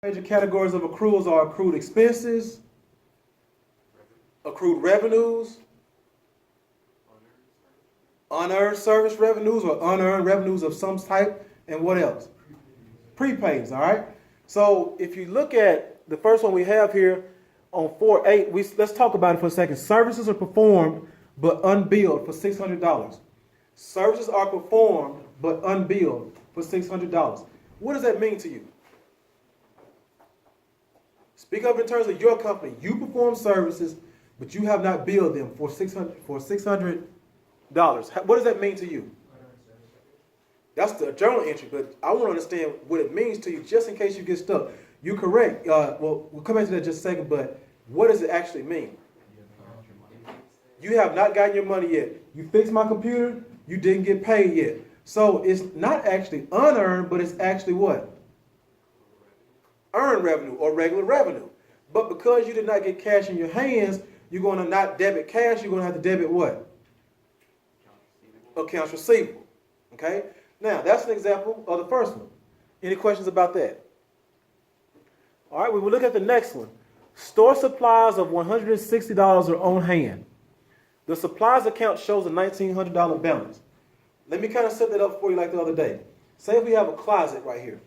Major categories of accruals are accrued expenses, accrued revenues, unearned service revenues or unearned revenues of some type, and what else? Prepaids, all right? So if you look at the first one we have here on 4.8, let's talk about it for a second. Services are performed but unbilled for $600. Services are performed but unbilled for $600. What does that mean to you? Speak up in terms of your company. You perform services, but you have not billed them for $600. What does that mean to you? That's the journal entry, but I want to understand what it means to you just in case you get stuck. You're correct. Well, we'll come back to that in just a second, but what does it actually mean? You have not gotten your money yet. You fixed my computer, you didn't get paid yet. So it's not actually unearned, but it's actually what? Earned revenue or regular revenue. But because you did not get cash in your hands, you're going to not debit cash, you're going to have to debit what? Accounts receivable. Okay? Now, that's an example of the first one. Any questions about that? All right, we will look at the next one. Store supplies of $160 are on hand. The supplies account shows a $1,900 balance. Let me kind of set that up for you like the other day. Say we have a closet right here.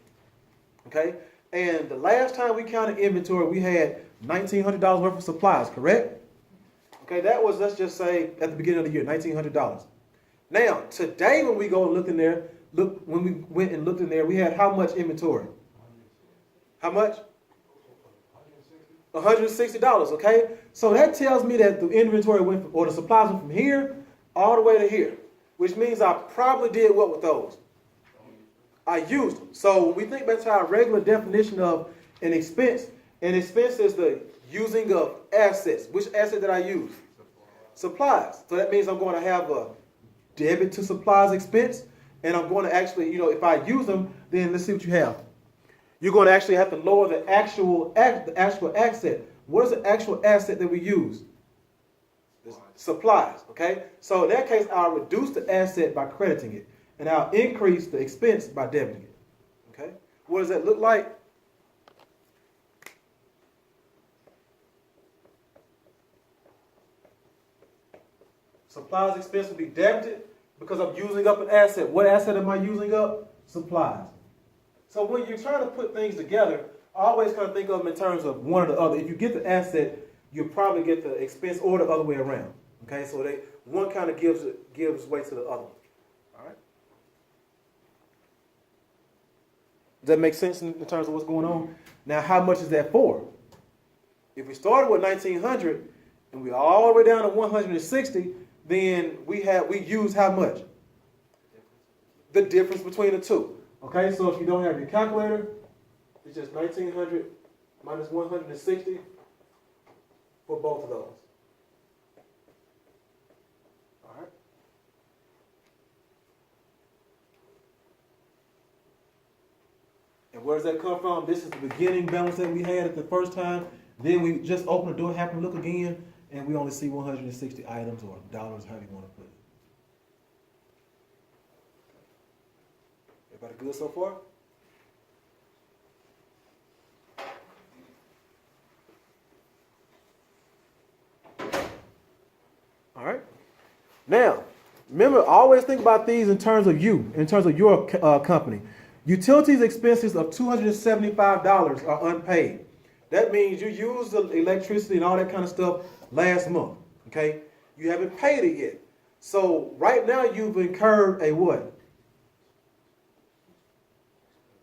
Okay? And the last time we counted inventory, we had $1,900 worth of supplies, correct? Okay, that was, let's just say, at the beginning of the year, $1,900. Now, today when we go and look in there, when we went and looked in there, we had how much inventory? How much? $160, okay? So that tells me that the inventory went, or the supplies went from here all the way to here, which means I probably did what with those? I used them. So when we think back to our regular definition of an expense is the using of assets. Which asset did I use? Supplies. So that means I'm going to have a debit to supplies expense, and I'm going to actually, if I use them, then let's see what you have. You're going to actually have to lower the actual asset. What is the actual asset that we use? Supplies, okay? So in that case, I'll reduce the asset by crediting it, and I'll increase the expense by debiting it, okay? What does that look like? Supplies expense will be debited because I'm using up an asset. What asset am I using up? Supplies. So when you're trying to put things together, always kind of think of them in terms of one or the other. If you get the asset, you'll probably get the expense or the other way around. Okay, so one kind of gives way to the other one. All right. Does that make sense in terms of what's going on? Now, how much is that for? If we started with 1,900 and we're all the way down to 160, then we use how much? The difference between the two. Okay, so if you don't have your calculator, it's just 1,900 minus 160 for both of those. All right. And where does that come from? This is the beginning balance that we had at the first time. Then we just open the door, happen to look again, and we only see 160 items or dollars, however you want to put it. Everybody good so far? All right. Now, remember, always think about these in terms of you, in terms of your company. Utilities expenses of $275 are unpaid. That means you used the electricity and all that kind of stuff last month. Okay? You haven't paid it yet. So right now you've incurred a what?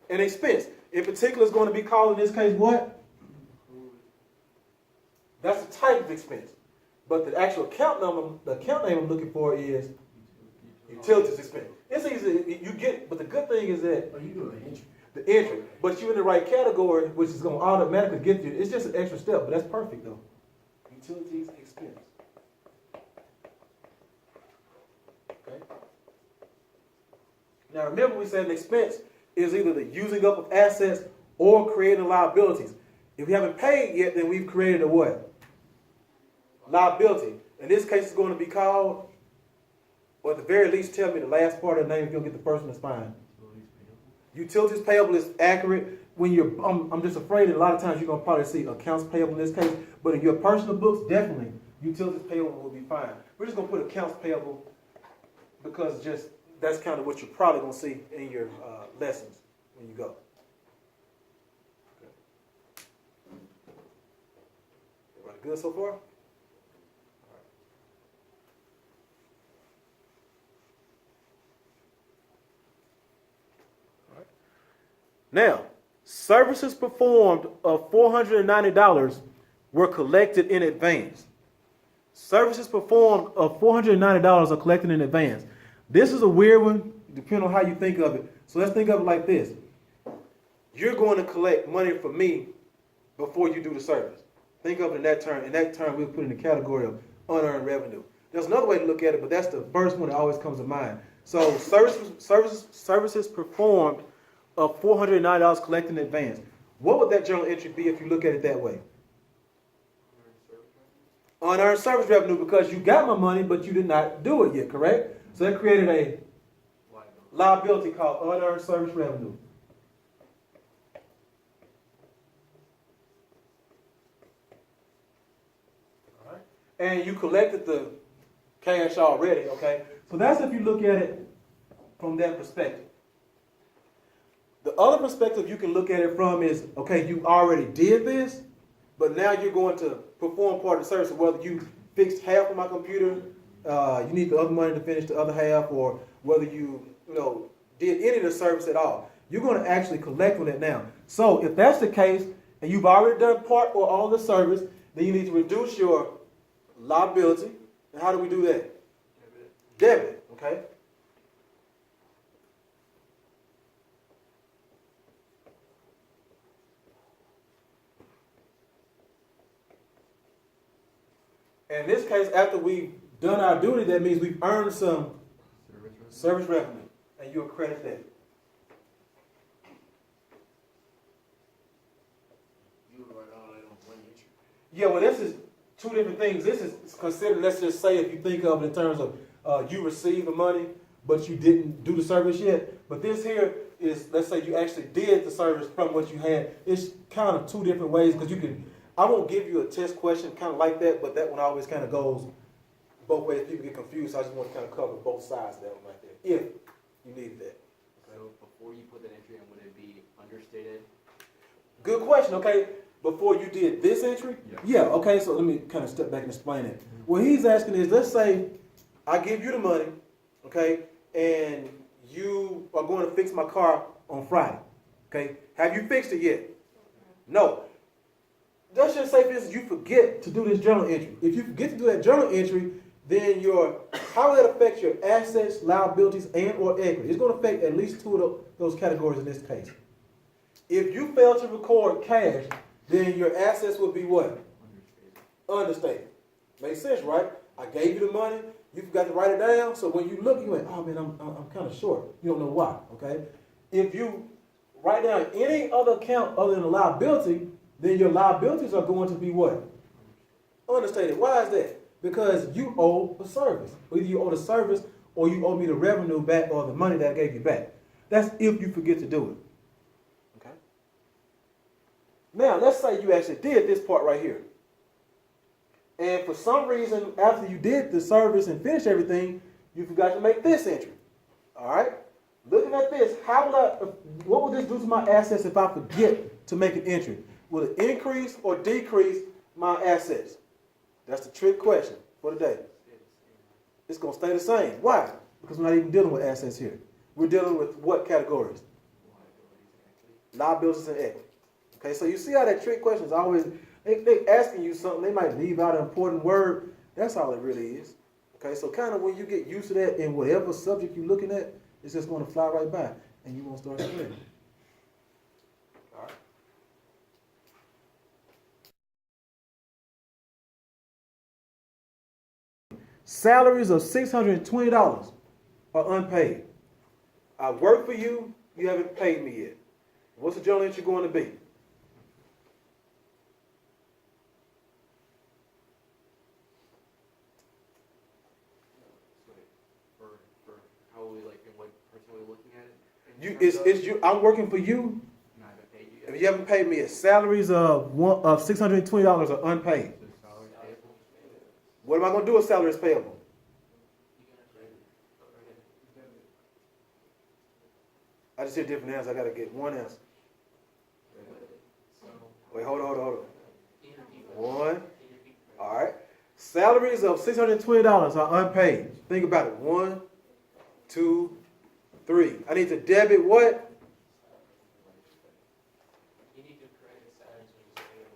An expense. In particular, it's going to be called in this case what? That's the type of expense. But the actual account name I'm looking for is utilities expense. It's easy. You get, but the good thing is that you do the entry. The entry, but you're in the right category, which is going to automatically get you. It's just an extra step, but that's perfect though. Utilities expense. Okay. Now remember, we said an expense is either the using up of assets or creating liabilities. If we haven't paid yet, then we've created a what? Liability. In this case, it's going to be called, or at the very least, tell me the last part of the name. If you don't get the first one, it's fine. Utilities payable is accurate. when you're, I'm just afraid that a lot of times you're going to probably see accounts payable in this case, but in your personal books, definitely, utilities payable will be fine. We're just going to put accounts payable because just that's kind of what you're probably going to see in your lessons when you go. Okay. Everybody good so far? Now, services performed of $490 were collected in advance. Services performed of $490 are collected in advance. This is a weird one, depending on how you think of it. So let's think of it like this. You're going to collect money from me before you do the service. Think of it in that term. In that term, we'll put in the category of unearned revenue. There's another way to look at it, but that's the first one that always comes to mind. So services performed of $490 collected in advance. What would that journal entry be if you look at it that way? Unearned service revenue, because you got my money, but you did not do it yet, correct? So that created a liability called unearned service revenue. All right. And you collected the cash already, okay? So that's if you look at it from that perspective. The other perspective you can look at it from is, okay, you already did this, but now you're going to perform part of the service. Whether you fixed half of my computer, you need the other money to finish the other half, or whether you did any of the service at all. You're going to actually collect on it now. So if that's the case, and you've already done part or all the service, then you need to reduce your liability. And how do we do that? Debit, okay? In this case, after we've done our duty, that means we've earned some service revenue, and you'll credit that. You would write all that on one entry. Yeah, well, this is two different things. This is considered, let's just say, if you think of it in terms of you received the money, but you didn't do the service yet. But this here is, let's say you actually did the service from what you had. It's kind of two different ways, because you can, I won't give you a test question kind of like that, but that one always kind of goes both ways. People get confused, so I just want to kind of cover both sides of that one right there, if you needed that. So before you put that entry in, would it be understated? Good question, okay? Before you did this entry? Yeah. Okay, so let me kind of step back and explain it. What he's asking is, let's say I give you the money, okay, and you are going to fix my car on Friday, okay? Have you fixed it yet? No. Let's just say, for instance, you forget to do this journal entry. If you forget to do that journal entry, then how will that affect your assets, liabilities, and or equity? It's going to affect at least two of those categories in this case. If you fail to record cash, then your assets will be what? Understated. Makes sense, right? I gave you the money, you forgot to write it down, so when you look, you went, oh man, I'm kind of short. You don't know why, okay? If you write down any other account other than a liability, then your liabilities are going to be what? Understated. Why is that? Because you owe a service. Either you owe the service or you owe me the revenue back or the money that I gave you back. That's if you forget to do it. Okay? Now, let's say you actually did this part right here. And for some reason, after you did the service and finished everything, you forgot to make this entry. All right? Looking at this, what will this do to my assets if I forget to make an entry? Will it increase or decrease my assets? That's the trick question for today. It's going to stay the same. Why? Because we're not even dealing with assets here. We're dealing with what categories? Liabilities and equity. Okay, so you see how that trick question is always, they asking you something, they might leave out an important word. That's all it really is. Okay, so kind of when you get used to that in whatever subject you're looking at, it's just going to fly right by and you won't start spreading. All right. Salaries of $620 are unpaid. I work for you, you haven't paid me yet. What's the journal entry going to be? For how we in what person we're looking at it? I'm working for you. And I haven't paid you yet. you haven't paid me yet. Salaries of $620 are unpaid. What am I going to do with salaries payable? I just hear different answers. I got to get one answer. Wait, hold on. One. All right. Salaries of $620 are unpaid. Think about it. 1, 2, 3. I need to debit what?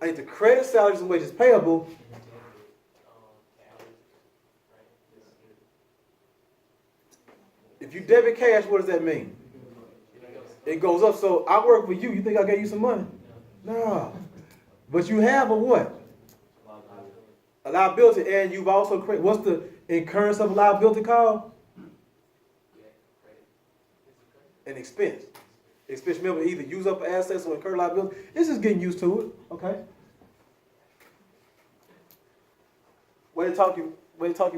I need to credit salaries and wages payable. If you debit cash, what does that mean? It goes up. So I work for you. You think I gave you some money? No. But you have a what? A liability, and you've also created. What's the incurrence of a liability called? An expense. Expense, remember, either use up assets or incur liability. This is getting used to it. Okay. Way to talk your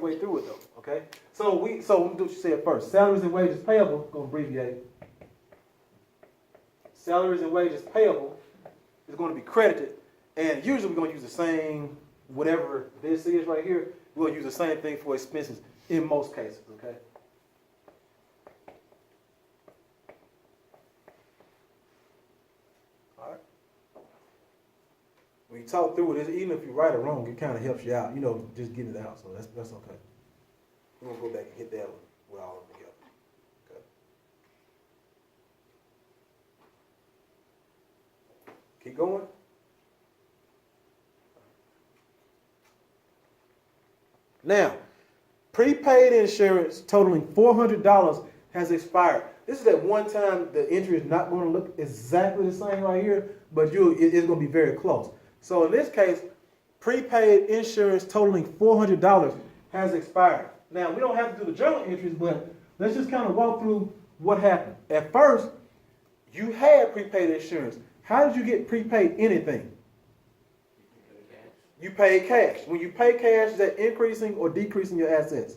way through it though. Okay. So let me do what you said first. Salaries and wages payable. Gonna abbreviate. Salaries and wages payable is going to be credited, and usually we're going to use the same, whatever this is right here, we'll use the same thing for expenses in most cases, okay? All right. When you talk through it, even if you right or wrong, it kind of helps you out, just getting it out, so that's okay. We're going to go back and hit that one with all of them together. Keep going. Now, prepaid insurance totaling $400 has expired. This is at one time the entry is not going to look exactly the same right here, but it's going to be very close. So in this case, prepaid insurance totaling $400 has expired. Now, we don't have to do the journal entries, but let's just kind of walk through what happened. At first, you had prepaid insurance. How did you get prepaid anything? You paid cash. When you pay cash, is that increasing or decreasing your assets?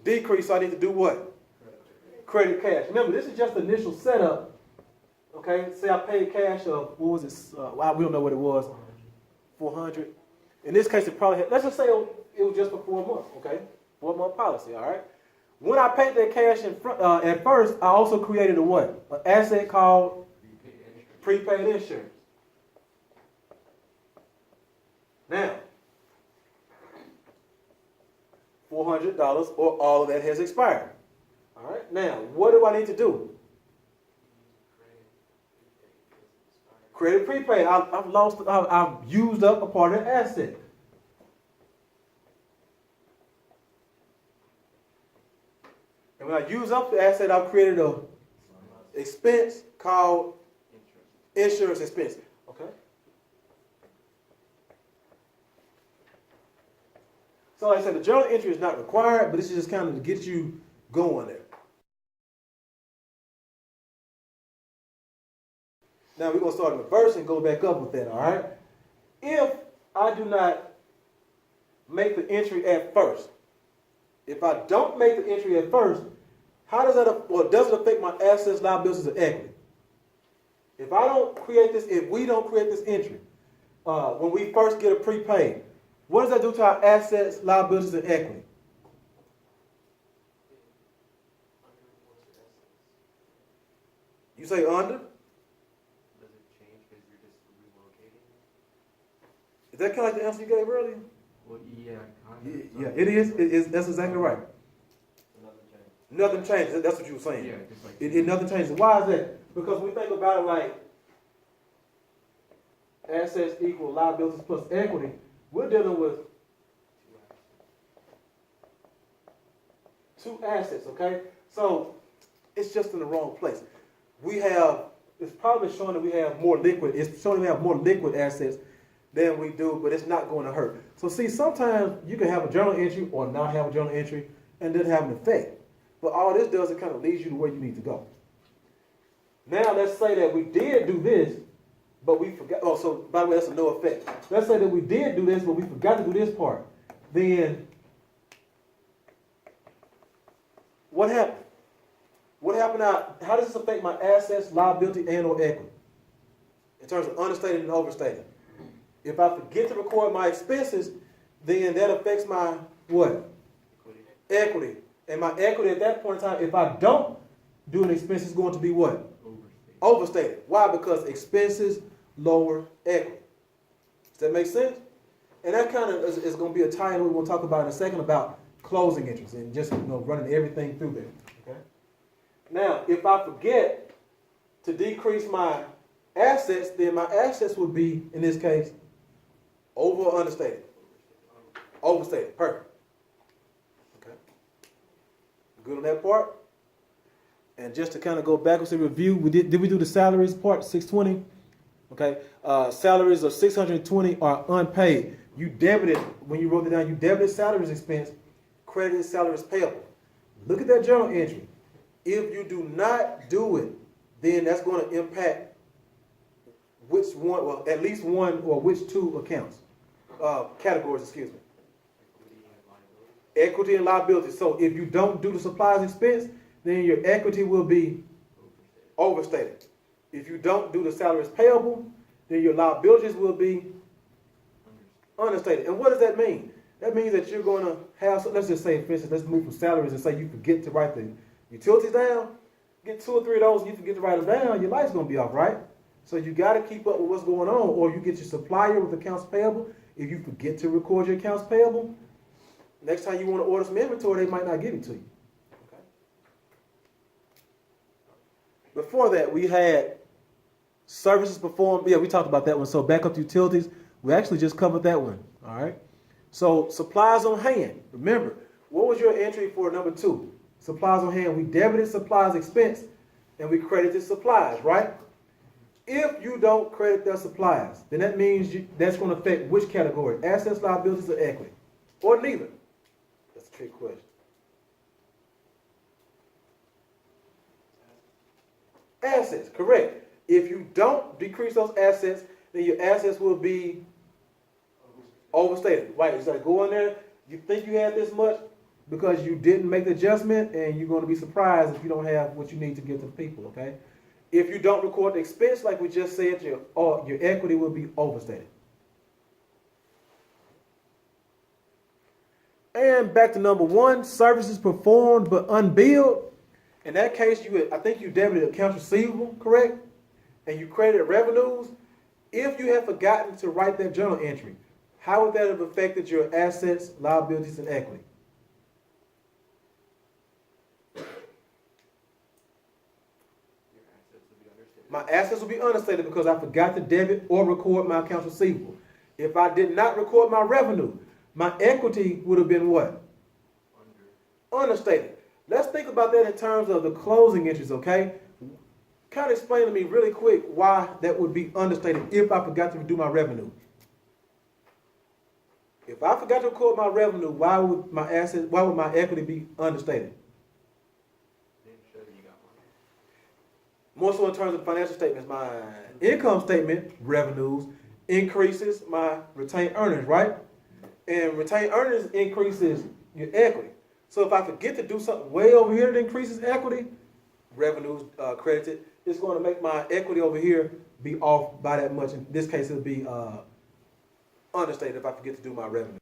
Decrease, so I need to do what? Credit cash. Remember, this is just the initial setup. Okay, say I paid cash of, what was it? We don't know what it was. 400. In this case, it probably had, let's just say it was just for 4 months, okay? 4-month policy, all right? When I paid that cash at first, I also created a what? An asset called prepaid insurance. Now, $400 or all of that has expired. All right. Now, what do I need to do? Credit prepaid. I've used up a part of the asset. And when I use up the asset, I've created a expense called insurance expense. Okay. So like I said, the journal entry is not required, but this is just kind of to get you going there. Now we're going to start in reverse and go back up with that, all right? If I do not make the entry at first, if I don't make the entry at first, how does that, or does it affect my assets, liabilities, or equity? If we don't create this entry, when we first get a prepaid, what does that do to our assets, liabilities, and equity? You say under? Does it change because you're just relocating? Is that kind of like the answer you gave earlier? Well, yeah, kind of. Yeah, it is. That's exactly right. Nothing changes. That's what you were saying. Yeah, just like Nothing changes. Why is that? Because we think about it like assets equal liabilities plus equity. We're dealing with two assets, okay? So it's just in the wrong place. It's probably showing that we have more liquid. It's showing we have more liquid assets than we do, but it's not going to hurt. So see, sometimes you can have a journal entry or not have a journal entry and then have an effect. But all this does, it kind of leads you to where you need to go. Now let's say that we did do this, but we forgot. Oh, so by the way, that's a no effect. Let's say that we did do this, but we forgot to do this part. Then what happened? What happened now? How does this affect my assets, liability, and or equity? in terms of understated and overstated. If I forget to record my expenses, then that affects my what? Equity. And my equity at that point in time, if I don't do an expense, is going to be what? Overstated. Why? Because expenses lower equity. Does that make sense? And that kind of is going to be a tie-in we will talk about in a second about closing interest and just running everything through there. Okay. Now, if I forget to decrease my assets, then my assets would be, in this case, over or understated? Overstated. Perfect. Okay. Good on that part? And just to kind of go backwards and review, did we do the salaries part, 620? Okay. Salaries of 620 are unpaid. You debited, when you wrote it down, you debited salaries expense, credited salaries payable. Look at that journal entry. If you do not do it, then that's going to impact which one, well, at least one or which two accounts, categories, excuse me. Equity and liability. So if you don't do the supplies expense, then your equity will be overstated. If you don't do the salaries payable, then your liabilities will be understated. And what does that mean? That means that you're going to have, let's just say, for instance, let's move from salaries and say you forget to write the utilities down, get 2 or 3 of those, and you forget to write them down, your life's going to be off, right? So you got to keep up with what's going on, or you get your supplier with accounts payable. If you forget to record your accounts payable, next time you want to order some inventory, they might not give it to you. Okay. Before that, we had services performed. Yeah, we talked about that one. So back up to utilities. We actually just covered that one. All right. So supplies on hand. Remember, what was your entry for number 2? Supplies on hand. We debited supplies expense and we credited supplies, right? If you don't credit their supplies, then that means that's going to affect which category? Assets, liabilities, or equity? Or neither? That's a trick question. Assets, correct. If you don't decrease those assets, then your assets will be overstated. Right, it's like go in there, you think you had this much because you didn't make the adjustment, and you're going to be surprised if you don't have what you need to give to the people, okay? If you don't record the expense, like we just said, your equity will be overstated. And back to number 1, services performed but unbilled. In that case, I think you debited accounts receivable, correct? And you credited revenues. If you had forgotten to write that journal entry, how would that have affected your assets, liabilities, and equity? My assets will be understated because I forgot to debit or record my accounts receivable. If I did not record my revenue, my equity would have been what? Understated. Let's think about that in terms of the closing entries, okay? Kind of explain to me really quick why that would be understated if I forgot to do my revenue. If I forgot to record my revenue, why would my equity be understated? More so in terms of financial statements, my income statement, revenues, increases my retained earnings, right? And retained earnings increases your equity. So if I forget to do something way over here that increases equity, revenues credited, it's going to make my equity over here be off by that much. In this case, it'll be understated if I forget to do my revenue.